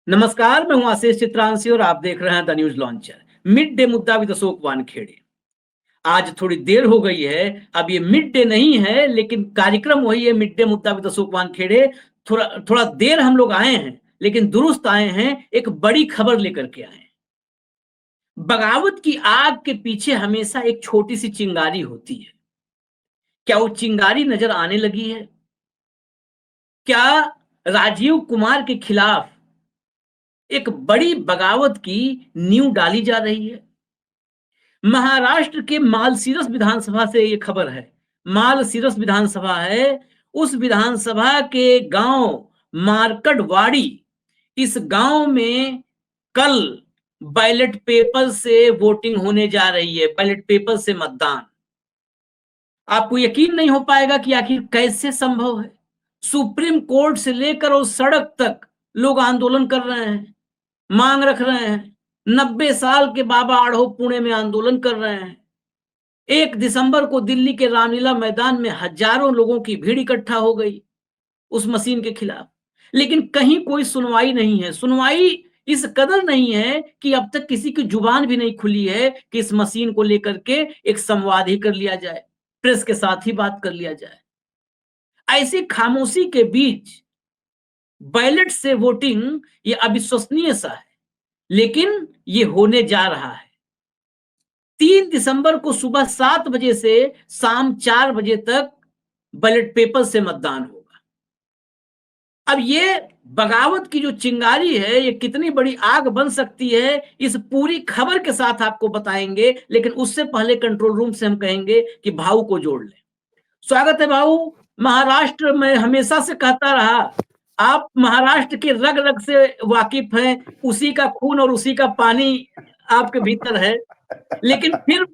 नमस्कार, मैं हूं आशीष चित्रांशी और आप देख रहे हैं the news launcher. Mid day मुद्दा विद अशोक वानखेड़े। आज थोड़ी देर हो गई है। अब ये मिड डे नहीं है, लेकिन कार्यक्रम वही है, मिड डे मुद्दा विद अशोक वानखेड़े। थोड़ा थोड़ा देर हम लोग आए हैं, लेकिन दुरुस्त आए हैं। एक बड़ी खबर लेकर के आए हैं। बगावत की आग के पीछे हमेशा एक छोटी सी चिंगारी होती है। क्या वो चिंगारी नजर आने लगी है? क्या राजीव कुमार के खिलाफ एक बड़ी बगावत की नींव डाली जा रही है? महाराष्ट्र के मालसीरस विधानसभा से ये खबर है। मालसीरस विधानसभा है। उस विधानसभा के गांव मार्कटवाड़ी, इस गांव में कल बैलेट पेपर से वोटिंग होने जा रही है। बैलेट पेपर से मतदान। आपको यकीन नहीं हो पाएगा कि आखिर कैसे संभव है। सुप्रीम कोर्ट से लेकर और सड़क तक लोग आंदोलन कर रहे हैं, मांग रख रहे हैं। 90 साल के बाबा आढ़ो पुणे में आंदोलन कर रहे हैं। 1 दिसंबर को दिल्ली के रामलीला मैदान में हजारों लोगों की भीड़ इकट्ठा हो गई उस मशीन के खिलाफ। लेकिन कहीं कोई सुनवाई नहीं है। सुनवाई इस कदर नहीं है कि अब तक किसी की जुबान भी नहीं खुली है कि इस मशीन को लेकर के एक संवाद ही कर लिया जाए, प्रेस के साथ ही बात कर लिया जाए। ऐसी खामोशी के बीच बैलेट से वोटिंग, ये अविश्वसनीय सा है, लेकिन ये होने जा रहा है। 3 दिसंबर को सुबह 7 बजे से शाम 4 बजे तक बैलेट पेपर से मतदान होगा। अब ये बगावत की जो चिंगारी है, ये कितनी बड़ी आग बन सकती है, इस पूरी खबर के साथ आपको बताएंगे। लेकिन उससे पहले कंट्रोल रूम से हम कहेंगे कि भाऊ को जोड़ लें। स्वागत है भाऊ। महाराष्ट्र में हमेशा से कहता रहा, आप महाराष्ट्र के रग रग से वाकिफ हैं। उसी का खून और उसी का पानी आपके भीतर है। लेकिन फिर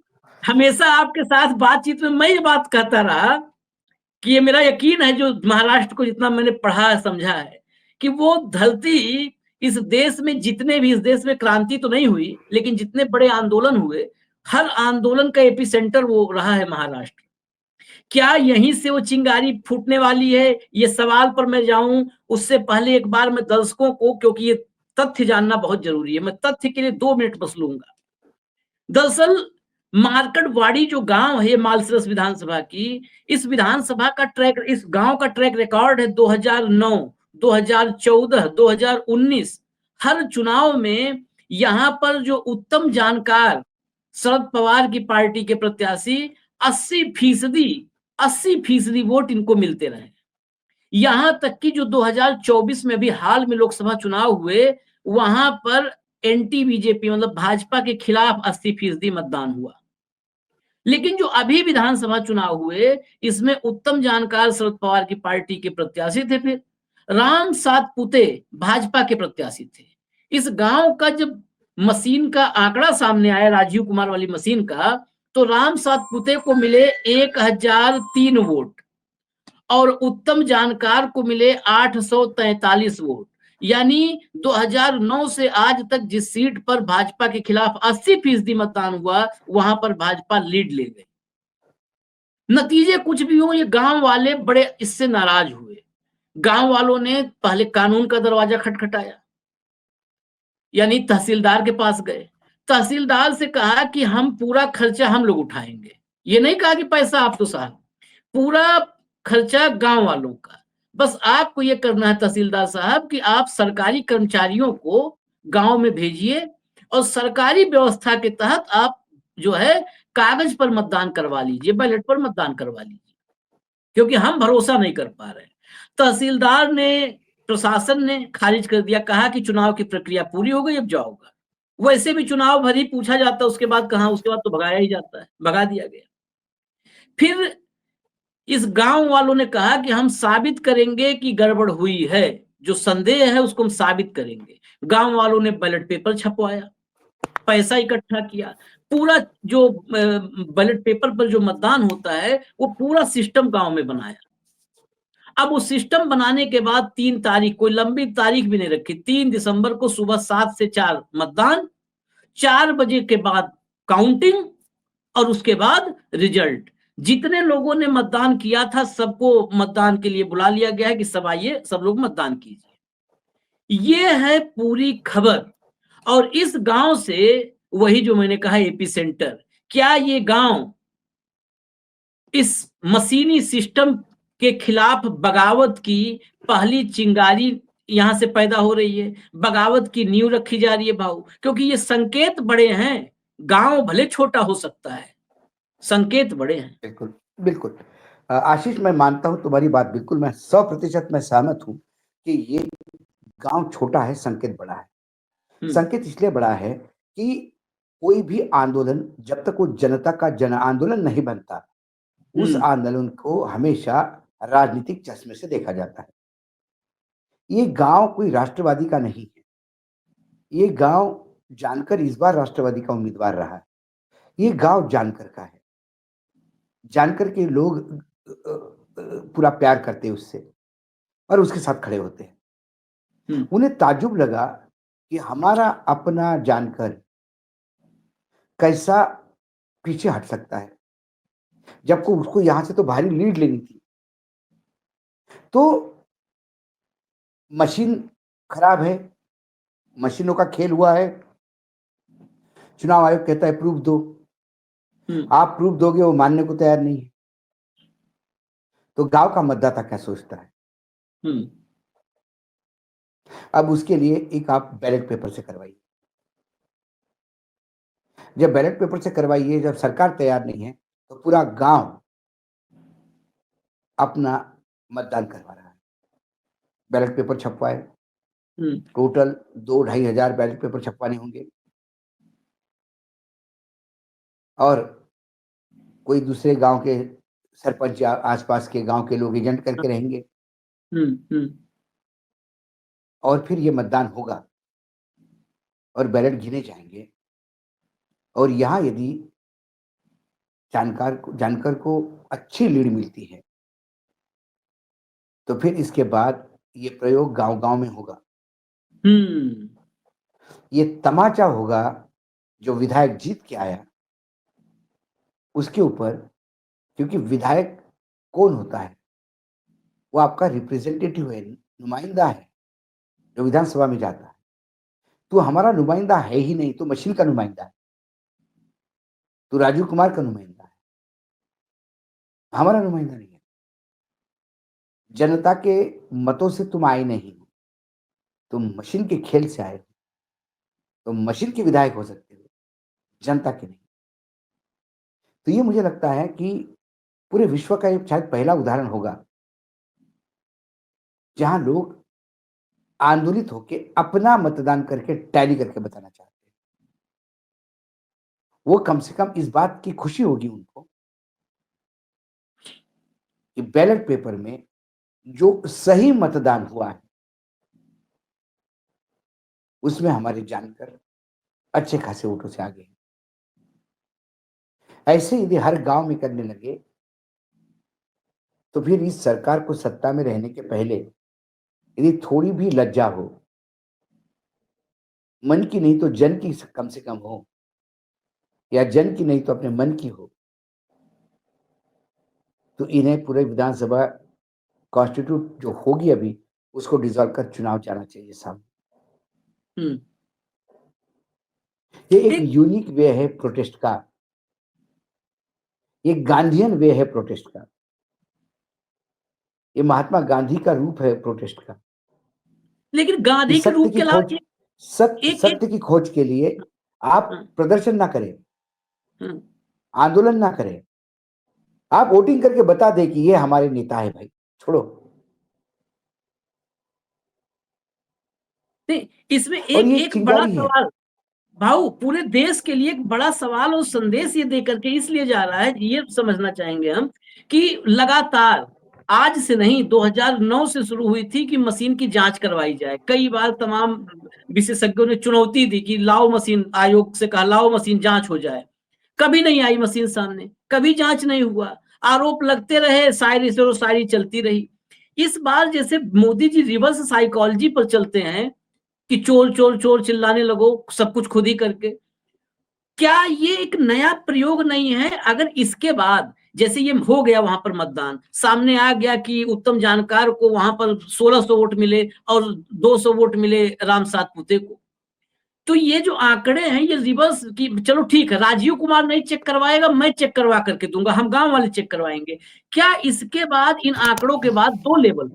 हमेशा आपके साथ बातचीत में मैं ये बात कहता रहा कि ये मेरा यकीन है, जो महाराष्ट्र को जितना मैंने पढ़ा है, समझा है, कि वो धरती, इस देश में जितने भी, इस देश में क्रांति तो नहीं हुई, लेकिन जितने बड़े आंदोलन हुए, हर आंदोलन का एपिसेंटर वो रहा है महाराष्ट्र। क्या यहीं से वो चिंगारी फूटने वाली है? ये सवाल पर मैं जाऊं उससे पहले एक बार मैं दर्शकों को, क्योंकि ये तथ्य जानना बहुत जरूरी है, मैं तथ्य के लिए 2 मिनट बस लूंगा। दरअसल मार्कटवाड़ी जो गांव है मालसरस विधानसभा की, इस विधानसभा का इस गांव का ट्रैक रिकॉर्ड है 2009, 2014, 2019। हर चुनाव में यहां पर जो उत्तम जानकार शरद पवार की पार्टी के प्रत्याशी 80% वोट इनको मिलते रहे। यहां तक कि जो 2024 में भी हाल में लोकसभा चुनाव हुए, वहां पर एंटी बीजेपी मतलब भाजपा के खिलाफ 80% मतदान हुआ। लेकिन जो अभी विधानसभा चुनाव हुए, इसमें उत्तम जानकार शरद पवार की पार्टी के प्रत्याशी थे, फिर राम सातपुते भाजपा के प्रत्याशी थे। इस गांव का जब मशीन का आंकड़ा सामने आया, राजीव कुमार वाली मशीन का, तो राम सातपुते को मिले 1003 वोट और उत्तम जानकार को मिले 843 वोट। यानी 2009 से आज तक जिस सीट पर भाजपा के खिलाफ 80% मतदान हुआ, वहां पर भाजपा लीड ले गई। नतीजे कुछ भी हो, ये गांव वाले बड़े इससे नाराज हुए। गांव वालों ने पहले कानून का दरवाजा खटखटाया, यानी तहसीलदार के पास गए। तहसीलदार से कहा कि हम पूरा खर्चा हम लोग उठाएंगे। ये नहीं कहा कि पैसा आप तो साहब, पूरा खर्चा गांव वालों का। बस आपको ये करना है तहसीलदार साहब कि आप सरकारी कर्मचारियों को गांव में भेजिए और सरकारी व्यवस्था के तहत आप जो है कागज पर मतदान करवा लीजिए, बैलेट पर मतदान करवा लीजिए, क्योंकि हम भरोसा नहीं कर पा रहे। तहसीलदार ने, प्रशासन ने खारिज कर दिया, कहा कि चुनाव की प्रक्रिया पूरी हो गई, अब जाओगा। वैसे भी चुनाव भरी पूछा जाता, उसके बाद कहा, उसके बाद तो भगाया ही जाता है, भगा दिया गया। फिर इस गांव वालों ने कहा कि हम साबित करेंगे कि गड़बड़ हुई है, जो संदेह है उसको हम साबित करेंगे। गांव वालों ने बैलेट पेपर छपवाया, पैसा इकट्ठा किया, पूरा जो बैलेट पेपर पर जो मतदान होता है वो पूरा सिस्टम गांव में बनाया। अब वो सिस्टम बनाने के बाद 3 तारीख, कोई लंबी तारीख भी नहीं रखी, 3 दिसंबर को सुबह 7 से 4 मतदान, 4 बजे के बाद काउंटिंग और उसके बाद रिजल्ट। जितने लोगों ने मतदान किया था सबको मतदान के लिए बुला लिया गया है कि सब आइए, सब लोग मतदान कीजिए। ये है पूरी खबर। और इस गांव से, वही जो मैंने कहा एपी सेंटर, क्या ये गांव इस मशीनी सिस्टम के खिलाफ बगावत की पहली चिंगारी यहां से पैदा हो रही है, बगावत की नींव रखी जा रही है भाऊ, क्योंकि ये संकेत बड़े हैं। गांव भले छोटा हो सकता है, संकेत बड़े हैं। बिल्कुल, बिल्कुल। आशीष, मैं मानता हूँ तुम्हारी बात, बिल्कुल मैं 100% मैं सहमत हूँ कि ये गाँव छोटा है, संकेत बड़ा है। संकेत इसलिए बड़ा है कि कोई भी आंदोलन जब तक वो जनता का जन आंदोलन नहीं बनता, उस आंदोलन को हमेशा राजनीतिक चश्मे से देखा जाता है। ये गाँव कोई राष्ट्रवादी का नहीं है। ये गाँव जानकर इस बार राष्ट्रवादी का उम्मीदवार रहा है। ये गाँव जानकर का है। जानकर के लोग पूरा प्यार करते हैं उससे और उसके साथ खड़े होते हैं। उन्हें ताज्जुब लगा कि हमारा अपना जानकर कैसा पीछे हट सकता है, जबकि उसको यहां से तो भारी लीड लेनी थी। तो मशीन खराब है, मशीनों का खेल हुआ है। चुनाव आयोग कहता है प्रूफ दो, आप प्रूफ दोगे, वो मानने को तैयार नहीं है। तो गांव का मतदाता क्या सोचता है? अब उसके लिए एक आप बैलेट पेपर से करवाइए। जब बैलेट पेपर से करवाइए, जब सरकार तैयार नहीं है, तो पूरा गांव अपना मतदान करवा रहा है। बैलेट पेपर छपवाए, टोटल 2-2.5 हजार बैलेट पेपर छपवाने होंगे और कोई दूसरे गांव के सरपंच या आसपास के गांव के लोग एजेंट करके रहेंगे। और फिर ये मतदान होगा और बैलेट गिने जाएंगे। और यहां यदि जानकर को अच्छी लीड मिलती है, तो फिर इसके बाद ये प्रयोग गांव-गांव में होगा। ये तमाचा होगा जो विधायक जीत के आया उसके ऊपर, क्योंकि विधायक कौन होता है? वो आपका रिप्रेजेंटेटिव है, नुमाइंदा है, जो विधानसभा में जाता है। तो हमारा नुमाइंदा है ही नहीं, तो मशीन का नुमाइंदा है, तो राजीव कुमार का नुमाइंदा है, हमारा नुमाइंदा नहीं है। जनता के मतों से तुम आए नहीं हो, तुम मशीन के खेल से आए हो। तुम मशीन के विधायक हो सकते हो, जनता के नहीं। तो ये मुझे लगता है कि पूरे विश्व का ये शायद पहला उदाहरण होगा जहां लोग आंदोलित होके अपना मतदान करके टैली करके बताना चाहते हैं। वो कम से कम इस बात की खुशी होगी उनको कि बैलेट पेपर में जो सही मतदान हुआ है उसमें हमारे जानकर अच्छे खासे वोटों से आगे हैं। ऐसे यदि हर गांव में करने लगे तो फिर इस सरकार को सत्ता में रहने के पहले यदि थोड़ी भी लज्जा हो, मन की नहीं तो जन की कम से कम हो, या जन की नहीं तो अपने मन की हो, तो इन्हें पूरे विधानसभा कॉन्स्टिट्यूट जो होगी अभी उसको डिसॉल्व कर चुनाव जाना चाहिए साहब। ये एक यूनिक वे है प्रोटेस्ट का, ये गांधीयन वे है प्रोटेस्ट का, ये महात्मा गांधी का रूप है प्रोटेस्ट का। लेकिन गांधी के रूप के अलावा सत्य की खोज के लिए आप प्रदर्शन ना करें, आंदोलन ना करें, आप वोटिंग करके बता दें कि ये हमारे नेता है भाई, छोड़ो। इसमें एक बड़ा सवाल भाऊ पूरे देश के लिए एक बड़ा सवाल और संदेश ये देकर के इसलिए जा रहा है, ये समझना चाहेंगे हम कि लगातार आज से नहीं 2009 से शुरू हुई थी कि मशीन की जांच करवाई जाए। कई बार तमाम विशेषज्ञों ने चुनौती दी कि लाओ मशीन, आयोग से कहा लाओ मशीन जांच हो जाए। कभी नहीं आई मशीन सामने, कभी जांच नहीं हुआ, आरोप लगते रहे, शायरी से शायरी चलती रही। इस बार जैसे मोदी जी रिवर्स साइकोलॉजी पर चलते हैं कि चोर चोर चोर चिल्लाने लगो सब कुछ खुद ही करके, क्या ये एक नया प्रयोग नहीं है? अगर इसके बाद जैसे ये हो गया वहां पर मतदान, सामने आ गया कि उत्तम जानकार को वहां पर 1600 वोट मिले और 200 वोट मिले राम सातपुते को। तो ये जो आंकड़े हैं ये रिवर्स की, चलो ठीक है राजीव कुमार नहीं चेक करवाएगा, मैं चेक करवा करके दूंगा, हम गांव वाले चेक करवाएंगे। क्या इसके बाद इन आंकड़ों के बाद 2 लेवल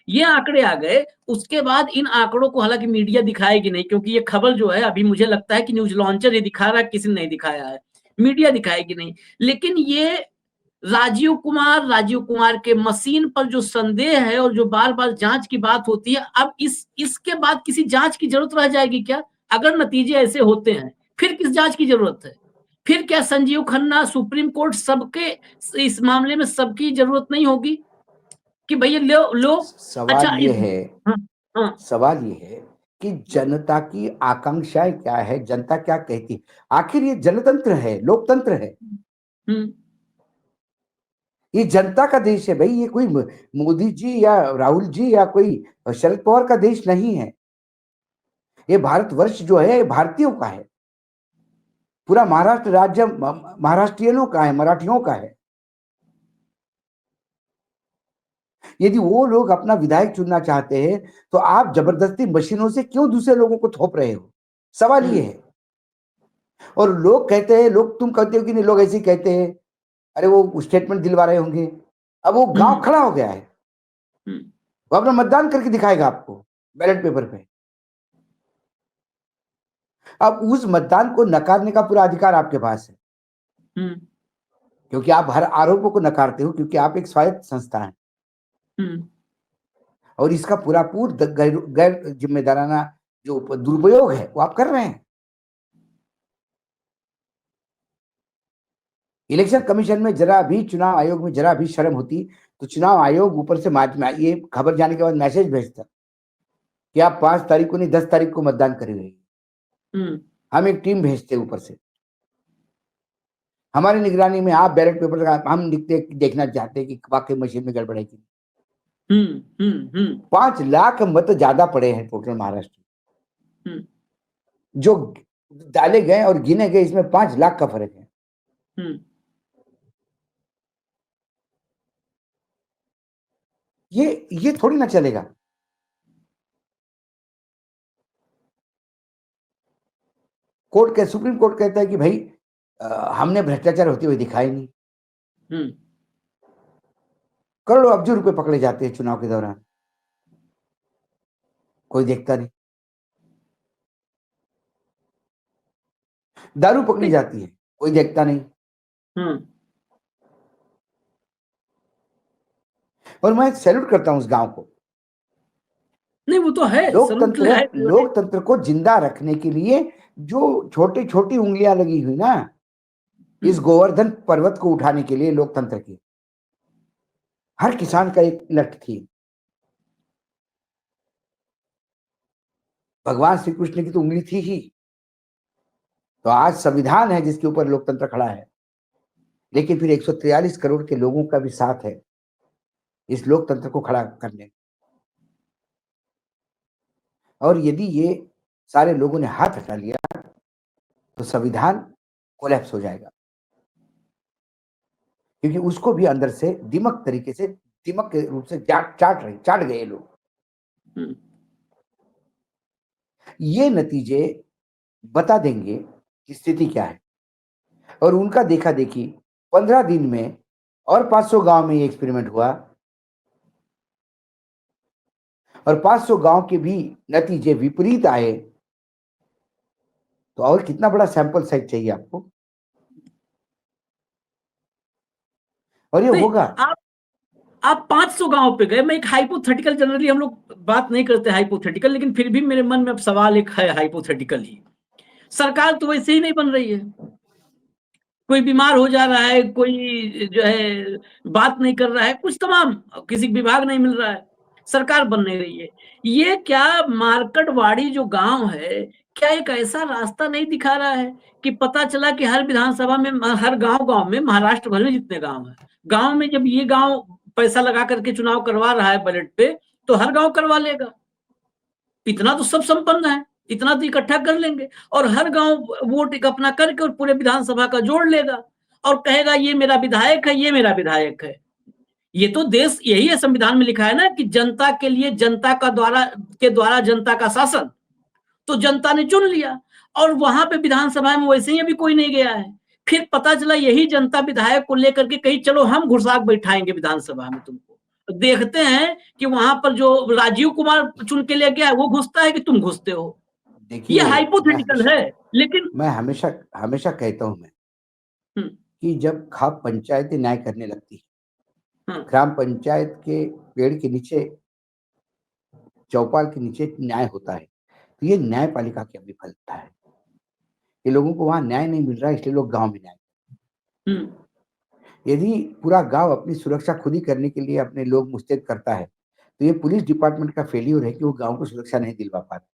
ये आंकड़े आ गए, उसके बाद इन आंकड़ों को हालांकि मीडिया दिखाएगी नहीं, क्योंकि ये खबर जो है अभी मुझे लगता है कि न्यूज लॉन्चर ये दिखा रहा है, किसी ने नहीं दिखाया है, मीडिया दिखाएगी नहीं। लेकिन ये राजीव कुमार के मशीन पर जो संदेह है और जो बार बार जांच की बात होती है, अब इसके बाद किसी जांच की जरूरत रह जाएगी क्या? अगर नतीजे ऐसे होते हैं फिर किस जांच की जरूरत है? फिर क्या संजीव खन्ना, सुप्रीम कोर्ट, सबके इस मामले में सबकी जरूरत नहीं होगी कि भैया लो? सवाल अच्छा ये है, हाँ, हाँ, सवाल ये है कि जनता की आकांक्षाएं क्या है, जनता क्या कहती है। आखिर ये जनतंत्र है, लोकतंत्र है, ये जनता का देश है भाई। ये कोई मोदी जी या राहुल जी या कोई शरद पवार का देश नहीं है। ये भारतवर्ष जो है भारतीयों का है, पूरा महाराष्ट्र राज्य महाराष्ट्रियनों का है, मराठियों का है। यदि वो लोग अपना विधायक चुनना चाहते हैं तो आप जबरदस्ती मशीनों से क्यों दूसरे लोगों को थोप रहे हो? सवाल ये है। और लोग कहते हैं, लोग, तुम कहते हो कि नहीं, लोग ऐसे ही कहते हैं, अरे वो स्टेटमेंट दिलवा रहे होंगे। अब वो गांव खड़ा हो गया है, वो अपना मतदान करके दिखाएगा आपको बैलेट पेपर पे। अब उस मतदान को नकारने का पूरा अधिकार आपके पास है, क्योंकि आप हर आरोपों को नकारते हो, क्योंकि आप एक स्वायत्त संस्था है। और इसका पूरा गैर जिम्मेदाराना जो दुरुपयोग है वो आप कर रहे हैं। इलेक्शन कमीशन में जरा भी, चुनाव आयोग में जरा भी शर्म होती तो चुनाव आयोग ऊपर से ये खबर जाने के बाद मैसेज भेजता कि आप 5 तारीख को नहीं 10 तारीख को मतदान करेंगे। हम एक टीम भेजते ऊपर से, हमारी निगरानी में आप बैलेट पेपर का हम देखना चाहते हैं कि वाकई मशीन में गड़बड़ है कि 5 लाख मत ज्यादा पड़े हैं टोटल महाराष्ट्र जो डाले गए और गिने गए, इसमें 5 लाख का फर्क है। ये थोड़ी ना चलेगा। सुप्रीम कोर्ट कहता है कि भाई हमने भ्रष्टाचार होते हुए दिखाई नहीं। करोड़ों अब्जों रुपए पकड़े जाते हैं चुनाव के दौरान, कोई देखता नहीं। दारू पकड़ी जाती है, कोई देखता नहीं। और मैं सैल्यूट करता हूं उस गांव को। नहीं वो तो है, लोकतंत्र को जिंदा रखने के लिए जो छोटी छोटी उंगलियां लगी हुई ना, इस गोवर्धन पर्वत को उठाने के लिए लोकतंत्र की, हर किसान का एक लट थी। भगवान श्री कृष्ण की तो उंगली थी ही। तो आज संविधान है जिसके ऊपर लोकतंत्र खड़ा है, लेकिन फिर 143 करोड़ के लोगों का भी साथ है इस लोकतंत्र को खड़ा करने। और यदि ये सारे लोगों ने हाथ हटा लिया तो संविधान कोलैप्स हो जाएगा, क्योंकि उसको भी अंदर से दिमक के रूप से चाट गए लोग। ये नतीजे बता देंगे कि स्थिति क्या है। और उनका देखा देखी 15 दिन में और 500 गांव में ये एक्सपेरिमेंट हुआ, और 500 गांव के भी नतीजे विपरीत आए, तो और कितना बड़ा सैंपल साइज चाहिए आपको? और ये होगा। आप 500 गांव पे गए, मैं एक हाइपोथेटिकल, जनरली हम लोग बात नहीं करते हाइपोथेटिकल, लेकिन फिर भी मेरे मन में अब सवाल एक है हाइपोथेटिकल ही। सरकार तो वैसे ही नहीं बन रही है, कोई बीमार हो जा रहा है, कोई जो है बात नहीं कर रहा है, कुछ तमाम किसी विभाग नहीं मिल रहा है, सरकार बन नहीं रही है। ये क्या मार्केटवाड़ी जो गांव है, क्या एक ऐसा रास्ता नहीं दिखा रहा है कि पता चला कि हर विधानसभा में, हर गांव में, महाराष्ट्र भर में जितने गांव है, गांव में जब ये गांव पैसा लगा करके चुनाव करवा रहा है बैलेट पे, तो हर गांव करवा लेगा। इतना तो सब संपन्न है, इतना तो इकट्ठा कर लेंगे और हर गांव वोट अपना करके और पूरे विधानसभा का जोड़ लेगा। और कहेगा ये मेरा विधायक है, ये मेरा विधायक है। ये तो देश यही है, संविधान में लिखा है ना कि जनता के लिए जनता का द्वारा जनता का शासन। तो जनता ने चुन लिया और वहां पे विधानसभा में वैसे ही अभी कोई नहीं गया है। फिर पता चला यही जनता विधायक को लेकर के कहीं चलो हम घुड़साक बैठाएंगे विधानसभा में तुमको। तो देखते हैं कि वहां पर जो राजीव कुमार चुन के ले गया है वो घुसता है कि तुम घुसते हो। ये देखिए हाइपोथेटिकल है, लेकिन मैं हमेशा हमेशा कहता हूं मैं कि जब खाप पंचायती न्याय करने लगती है, ग्राम पंचायत के पेड़ के नीचे, चौपाल के नीचे न्याय होता है, तो ये न्यायपालिका की विफलता है। ये लोगों को वहां न्याय नहीं मिल रहा है, इसलिए लोग गांव में न्याय। यदि पूरा गांव अपनी सुरक्षा खुद ही करने के लिए अपने लोग मुस्तैद करता है, तो ये पुलिस डिपार्टमेंट का फेल्यूर है कि वो गांव को सुरक्षा नहीं दिलवा पाता।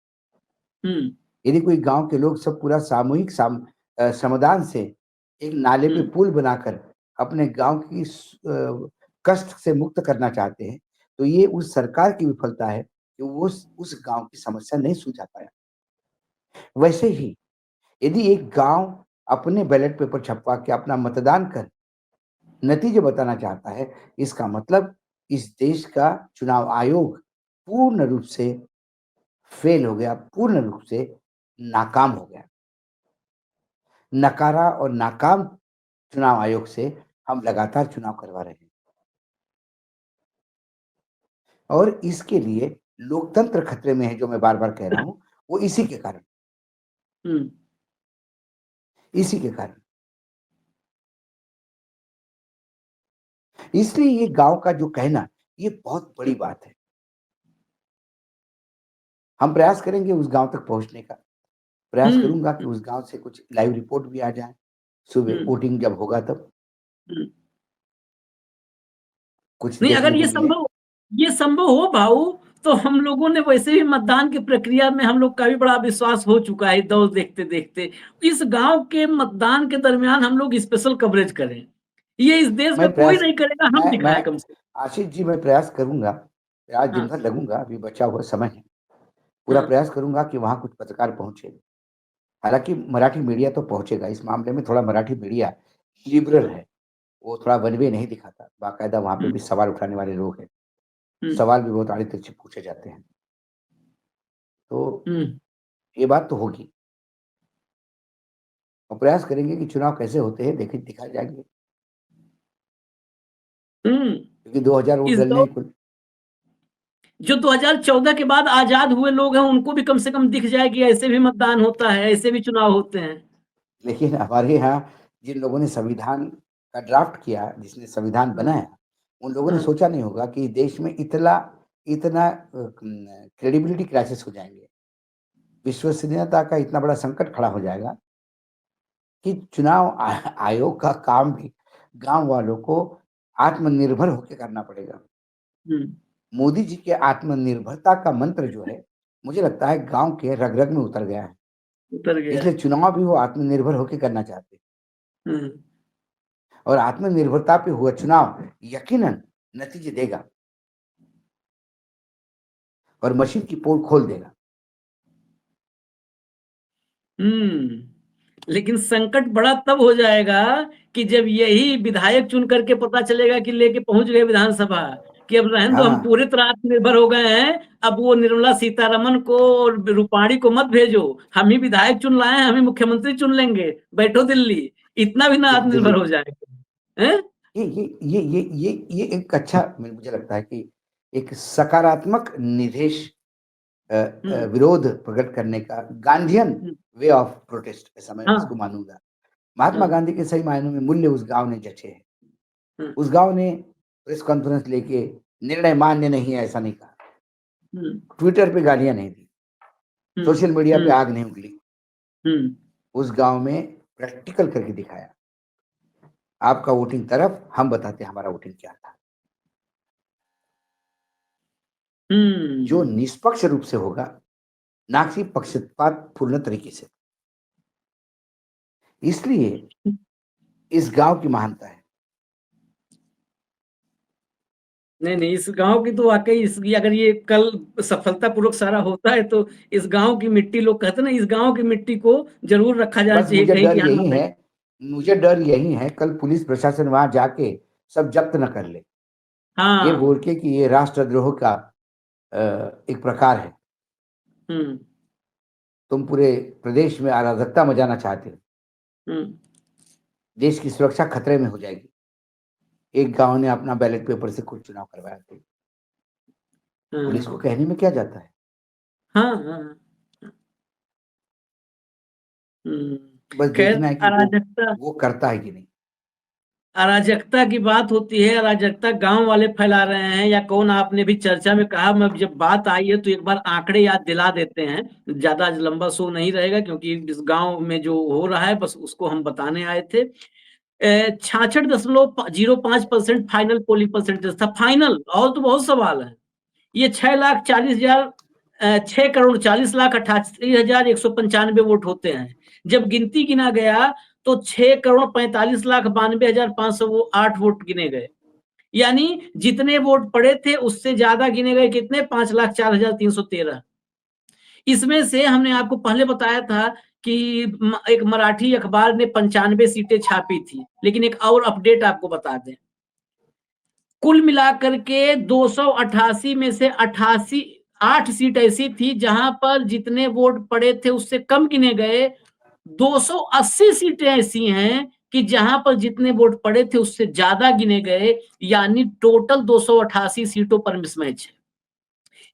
यदि कोई गांव के लोग सब पूरा सामूहिक समाधान से एक नाले पे पुल बनाकर अपने गांव की कष्ट से मुक्त करना चाहते हैं, तो ये उस सरकार की विफलता है कि वो उस गांव की समस्या नहीं सुलझा पाया। वैसे ही यदि एक गांव अपने बैलेट पेपर छपवा के अपना मतदान कर नतीजे बताना चाहता है, इसका मतलब इस देश का चुनाव आयोग पूर्ण रूप से फेल हो गया, पूर्ण रूप से नाकाम हो गया। नकारा और नाकाम चुनाव आयोग से हम लगातार चुनाव करवा रहे हैं और इसके लिए लोकतंत्र खतरे में है, जो मैं बार बार कह रहा हूं, वो इसी के कारण, इसी के कारण। इसलिए ये गांव का जो कहना, ये बहुत बड़ी बात है। हम प्रयास करेंगे उस गांव तक पहुंचने का, प्रयास करूंगा कि उस गांव से कुछ लाइव रिपोर्ट भी आ जाए सुबह वोटिंग जब होगा तब। कुछ नहीं, देखने अगर को ये संभव हो भाऊ, तो हम लोगों ने वैसे भी मतदान की प्रक्रिया में हम लोग का भी बड़ा विश्वास हो चुका है दौर देखते देखते। इस गांव के मतदान के दरमियान हम लोग स्पेशल कवरेज करें, ये इस देश में कोई नहीं करेगा, हम दिखाएं कम से कम। आशीष जी, मैं प्रयास करूंगा, आज दिन भर लगूंगा, अभी बचा हुआ समय है, पूरा प्रयास करूंगा कि वहां कुछ पत्रकार पहुंचे। हालांकि मराठी मीडिया तो पहुंचेगा, इस मामले में थोड़ा मराठी मीडिया लिबरल है, वो थोड़ा वन वे नहीं दिखाता, बाकायदा वहां पे भी सवाल उठाने वाले लोग हैं, सवाल भी बहुत आड़े तिरछे पूछे जाते हैं। तो ये बात तो होगी और प्रयास करेंगे कि चुनाव कैसे होते हैं दिखा जाएंगे, क्योंकि 2000 वोट डलने ही कुल। जो 2014 के बाद आजाद हुए लोग हैं उनको भी कम से कम दिख जाए कि ऐसे भी मतदान होता है, ऐसे भी चुनाव होते हैं। लेकिन हमारे यहाँ जिन लोगों ने संविधान का ड्राफ्ट किया, जिसने संविधान बनाया, उन लोगों ने सोचा नहीं होगा कि देश में इतना क्रेडिबिलिटी क्राइसिस हो जाएंगे, विश्वसनीयता का इतना बड़ा संकट खड़ा हो जाएगा कि चुनाव आयोग का काम भी गांव वालों को आत्मनिर्भर होकर करना पड़ेगा। मोदी जी के आत्मनिर्भरता का मंत्र जो है, मुझे लगता है गांव के रग रग में उतर गया है, इसलिए चुनाव भी वो आत्मनिर्भर होकर करना चाहते हैं। और आत्मनिर्भरता पे हुआ चुनाव यकीनन नतीजे देगा और मशीन की पोल खोल देगा। लेकिन संकट बड़ा तब हो जाएगा कि जब यही विधायक चुन करके पता चलेगा कि लेके पहुंच गए विधानसभा कि अब रहने दो, हम पूरी तरह आत्मनिर्भर हो गए हैं, अब वो निर्मला सीतारमन को और रूपाणी को मत भेजो, हम ही विधायक चुन लाए हैं, हम ही मुख्यमंत्री चुन लेंगे, बैठो दिल्ली, इतना भी ना आत्मनिर्भर हो जाएगा। ये एक अच्छा, मुझे लगता है कि एक सकारात्मक निर्देश विरोध प्रकट करने का गांधीयन वे ऑफ प्रोटेस्ट, ऐसा मैं इसको मानूंगा। महात्मा गांधी के सही मायनों में मूल्य उस गांव ने जचे हैं। उस गांव ने प्रेस कॉन्फ्रेंस लेके निर्णय मान्य नहीं है ऐसा नहीं कहा, ट्विटर पे गालियां नहीं दी, सोशल मीडिया पे आग नहीं उगली, उस गांव में प्रैक्टिकल करके दिखाया, आपका वोटिंग तरफ, हम बताते हैं हमारा वोटिंग क्या था, जो निष्पक्ष रूप से होगा, ना कि पक्षपात पूर्ण तरीके से। इसलिए इस गांव की महानता है। नहीं, इस गांव की तो वाकई, इसकी अगर ये कल सफलतापूर्वक सारा होता है तो इस गांव की मिट्टी, लोग कहते हैं ना, इस गांव की मिट्टी को जरूर रखा जाना चाहिए मुझे कहीं डर कि यही है मुझे डर यही है कल पुलिस प्रशासन वहां जाके सब जब्त न कर ले, ये हाँ। बोल के कि ये राष्ट्रद्रोह का एक प्रकार है, हम्म। तुम पूरे प्रदेश में अराजकता मचाना चाहते हो, हम्म। देश की सुरक्षा खतरे में हो जाएगी। एक गांव ने अपना बैलेट पेपर से खुद चुनाव करवाया, तो पुलिस को हाँ। कहने में क्या जाता है, हाँ। हाँ। बस खैर, देखना है कि अराजकता वो करता है कि नहीं। अराजकता की बात होती है, अराजकता गांव वाले फैला रहे हैं या कौन, आपने भी चर्चा में कहा। मैं जब बात आई है तो एक बार आंकड़े याद दिला देते हैं, ज्यादा लंबा शो नहीं रहेगा क्योंकि इस गांव में जो हो रहा है बस उसको हम बताने आए थे। 66.05% फाइनल पोलिंग परसेंटेज था, फाइनल। और तो बहुत सवाल है। ये 6,40,000 6,40,88,195 वोट होते हैं। जब गिनती गिना गया तो 6,45,92,508 वोट गिने गए। यानी जितने वोट पड़े थे उससे ज्यादा गिने गए कितने, 5,04,313। इसमें से हमने आपको पहले बताया था कि एक मराठी अखबार ने 95 सीटें छापी थी, लेकिन एक और अपडेट आपको बता दें। कुल मिलाकर के 288 में से 8 सीट ऐसी थी जहां पर जितने वोट पड़े थे उससे कम गिने गए। 280 सीटें ऐसी हैं कि जहां पर जितने वोट पड़े थे उससे ज्यादा गिने गए, यानी टोटल 288 सीटों पर मिसमैच है।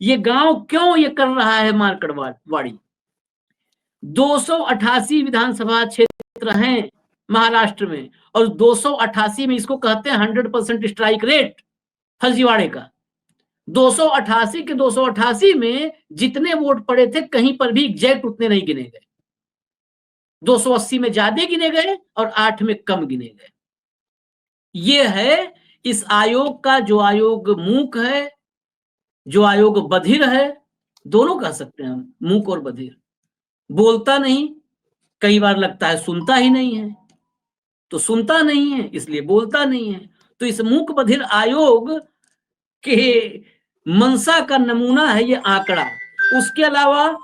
ये गांव क्यों ये कर रहा है मार्कड़वाड़ी? 288 विधानसभा क्षेत्र हैं महाराष्ट्र में, और 288 में इसको कहते हैं 100% स्ट्राइक रेट फर्जीवाड़े का। 288 के 288 में जितने वोट पड़े थे कहीं पर भी एग्जैक्ट उतने नहीं गिने गए। 280 में ज्यादा गिने गए और 8 में कम गिने गए। ये है इस आयोग का, जो आयोग मूक है, जो आयोग बधिर है, दोनों कह सकते हैं हम, मूक और बधिर। बोलता नहीं, कई बार लगता है सुनता ही नहीं है, तो सुनता नहीं है इसलिए बोलता नहीं है। तो इस मूक बधिर आयोग के मंशा का नमूना है ये आंकड़ा। उसके अलावा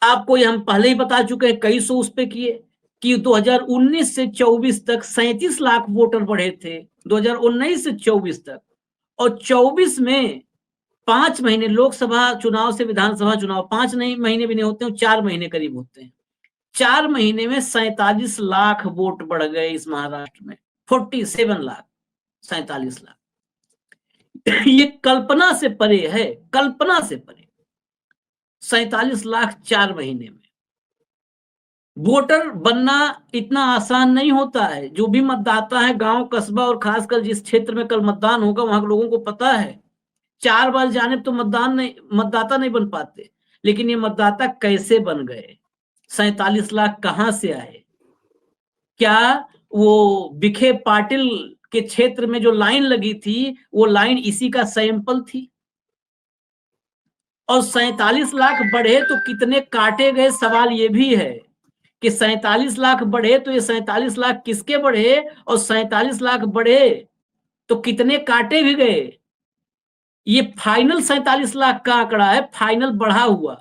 आपको ये हम पहले ही बता चुके हैं, कई शो उस पे किए कि 2019 से 24 तक 37 लाख वोटर बढ़े थे, 2019 से 24 तक। और 24 में 5 महीने, लोकसभा चुनाव से विधानसभा चुनाव 5 नहीं महीने भी नहीं होते हैं, 4 महीने करीब होते हैं। 4 महीने में 47 लाख वोट बढ़ गए इस महाराष्ट्र में, 47 लाख, 47 लाख। ये कल्पना से परे है, कल्पना से परे। 47 लाख 4 महीने में। वोटर बनना इतना आसान नहीं होता है। जो भी मतदाता है, गांव कस्बा और खासकर जिस क्षेत्र में कल मतदान होगा वहां के लोगों को पता है 4 बार जाने तो मतदाता नहीं बन पाते। लेकिन ये मतदाता कैसे बन गए? 47 लाख कहां से आए? क्या वो विखे पाटिल के क्षेत्र में जो लाइन लगी थी वो लाइन इसी का सैंपल थी? और 47 लाख बढ़े तो कितने काटे गए, सवाल ये भी है कि 47 लाख बढ़े तो ये 47 लाख किसके बढ़े, और 47 लाख बढ़े तो कितने काटे भी गए? ये फाइनल 47 लाख का आंकड़ा है, फाइनल बढ़ा हुआ।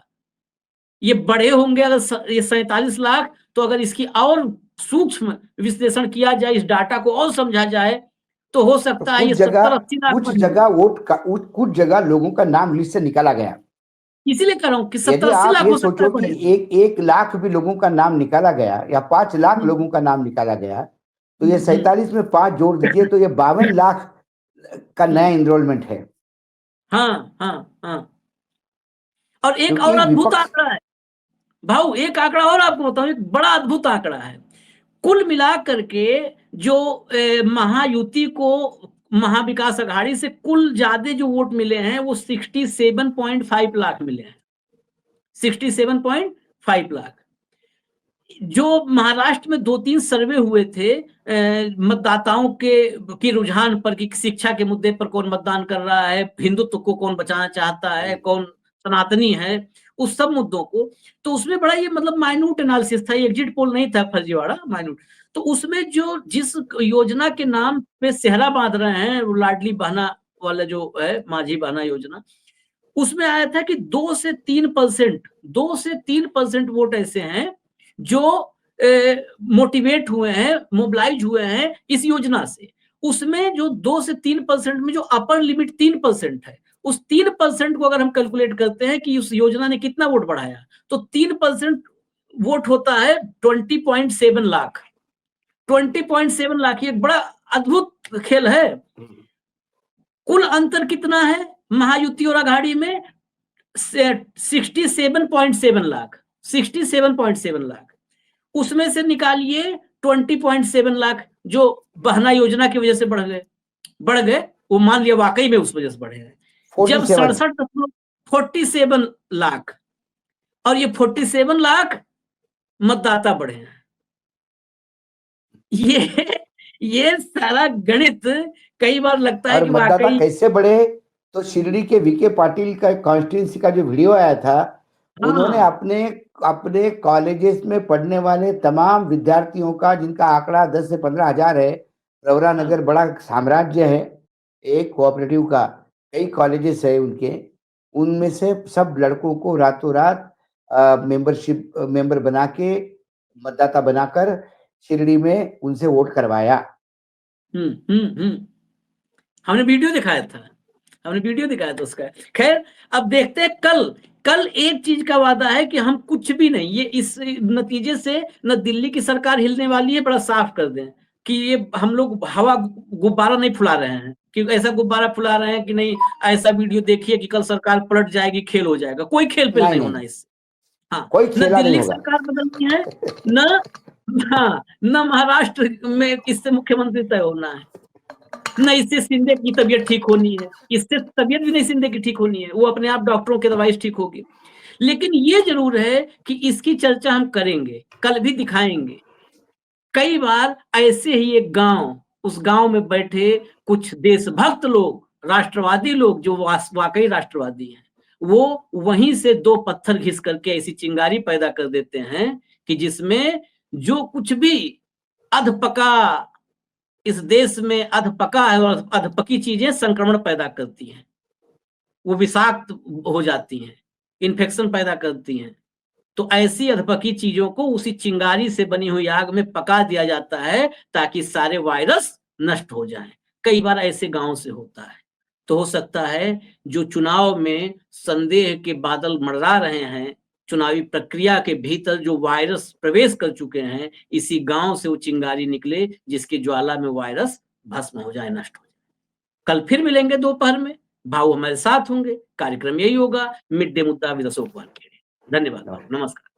ये बढ़े होंगे अगर ये 47 लाख, तो अगर इसकी और सूक्ष्म विश्लेषण किया जाए, इस डाटा को और समझा जाए, तो हो तो सकता है ये 70-80 लाख कुछ बढ़े जगह होंगे। वोट का कुछ जगह लोगों का नाम लिस्ट से निकाला गया। इसीलिए कह रहा हूं कि यदि 70-80 आप लाख ये हो सकता सोचो है कि बढ़े। 1 लाख भी लोगों का नाम निकाला गया या 5 लाख हम्म। लोगों का नाम निकाला गया, तो ये हम्म। 47 में 5 जोड़ दीजिए तो ये 52 लाख का नया इनरोलमेंट है। हाँ, हाँ, हाँ। और एक क्योंकि और अद्भुत विपक्ष, आंकड़ा है भाऊ, एक आंकड़ा और आपको बताऊं, एक बड़ा अद्भुत आंकड़ा है। कुल मिलाकर के जो महायुति को, महाविकास अघाड़ी से कुल ज्यादा जो वोट मिले हैं वो 67.5 लाख मिले हैं। 67.5 लाख। जो महाराष्ट्र में 2-3 सर्वे हुए थे मतदाताओं के रुझान पर कि शिक्षा के मुद्दे पर कौन मतदान कर रहा है, हिंदुत्व को कौन बचाना चाहता है, कौन सनातनी है, उस सब मुद्दों को। तो उसमें बड़ा ये मतलब माइन्यूट एनालिसिस था, एग्जिट पोल नहीं था फर्जीवाड़ा, माइन्यूट। तो उसमें जो जिस योजना के नाम पे सेहरा बांध रहे हैं, वो लाडली बहना वाला जो है, माझी बहना योजना, उसमें आया था कि 2 से 3% 2 से 3% वोट ऐसे हैं जो मोटिवेट हुए हैं, मोबिलाइज हुए हैं इस योजना से। उसमें जो 2 से 3% में जो अपर लिमिट 3% है, उस 3% को अगर हम कैलकुलेट करते हैं कि उस योजना ने कितना वोट बढ़ाया, तो 3% वोट होता है 20.7 लाख। 20.7 लाख, ये एक बड़ा अद्भुत खेल है। कुल अंतर कितना है महायुति और आघाड़ी में? 67.7 लाख। 67.7 लाख, उसमें से निकालिए 20.7 लाख जो बहना योजना की वजह से बढ़ गए, वो मान लिया वाकई में उस वजह से बढ़े हैं। जब 47 लाख और ये 47 लाख मतदाता बढ़े हैं। ये सारा गणित कई बार लगता है और कि मतदाता वाकई कैसे बढ़े, तो शिरडी के वीके पाटिल का कॉन्स्टिट्यूंसी का जो वीडियो आया था, उन्होंने अपने अपने कॉलेजेस में पढ़ने वाले तमाम विद्यार्थियों का, जिनका आंकड़ा 10 से 15 हजार है, प्रवरा नगर बड़ा साम्राज्य है एक कोऑपरेटिव का, कई कॉलेजेस है उनके, उनमें से सब लड़कों को रातों रात मेंबर बना के, मतदाता बनाकर शिरडी में उनसे वोट करवाया। हमने वीडियो दिखाया था उसका। खैर, अब देखते हैं कल एक चीज का वादा है कि हम कुछ भी नहीं, ये इस नतीजे से न दिल्ली की सरकार हिलने वाली है, बड़ा साफ कर दें कि ये हम लोग हवा गुब्बारा नहीं फुला रहे हैं, कि ऐसा गुब्बारा फुला रहे हैं कि नहीं ऐसा वीडियो देखिए कि कल सरकार पलट जाएगी, खेल हो जाएगा। कोई खेल पेल नहीं होना इससे। हाँ, कोई न खेला नहीं दिल्ली की होगा। सरकार बदलनी है, न महाराष्ट्र में इससे मुख्यमंत्री तय होना है, न इससे शिंदे की तबीयत ठीक होनी है, इससे तबीयत भी नहीं शिंदे की ठीक होनी है, वो अपने आप डॉक्टरों के दवाई से ठीक होगी। लेकिन ये जरूर है कि इसकी चर्चा हम करेंगे, कल भी दिखाएंगे। कई बार ऐसे ही एक गांव, उस गांव में बैठे कुछ देशभक्त लोग, राष्ट्रवादी लोग जो वाकई राष्ट्रवादी हैं, वो वहीं से 2 पत्थर घिस करके ऐसी चिंगारी पैदा कर देते हैं कि जिसमें जो कुछ भी अधपका इस देश में अधपका है, और अधपकी चीजें संक्रमण पैदा करती हैं, वो विषाक्त हो जाती हैं, इन्फेक्शन पैदा करती हैं। तो ऐसी अधपकी चीजों को उसी चिंगारी से बनी हुई आग में पका दिया जाता है ताकि सारे वायरस नष्ट हो जाएं। कई बार ऐसे गांव से होता है। तो हो सकता है जो चुनाव में संदेह के बादल मंडरा रहे हैं, चुनावी प्रक्रिया के भीतर जो वायरस प्रवेश कर चुके हैं, इसी गांव से वो चिंगारी निकले जिसकी ज्वाला में वायरस भस्म हो जाए, नष्ट हो जाए। कल फिर मिलेंगे दोपहर में, भाऊ हमारे साथ होंगे। कार्यक्रम यही होगा, मिड डे मुद्दा विद अशोक वानखेड़े। धन्यवाद भाऊ, नमस्कार।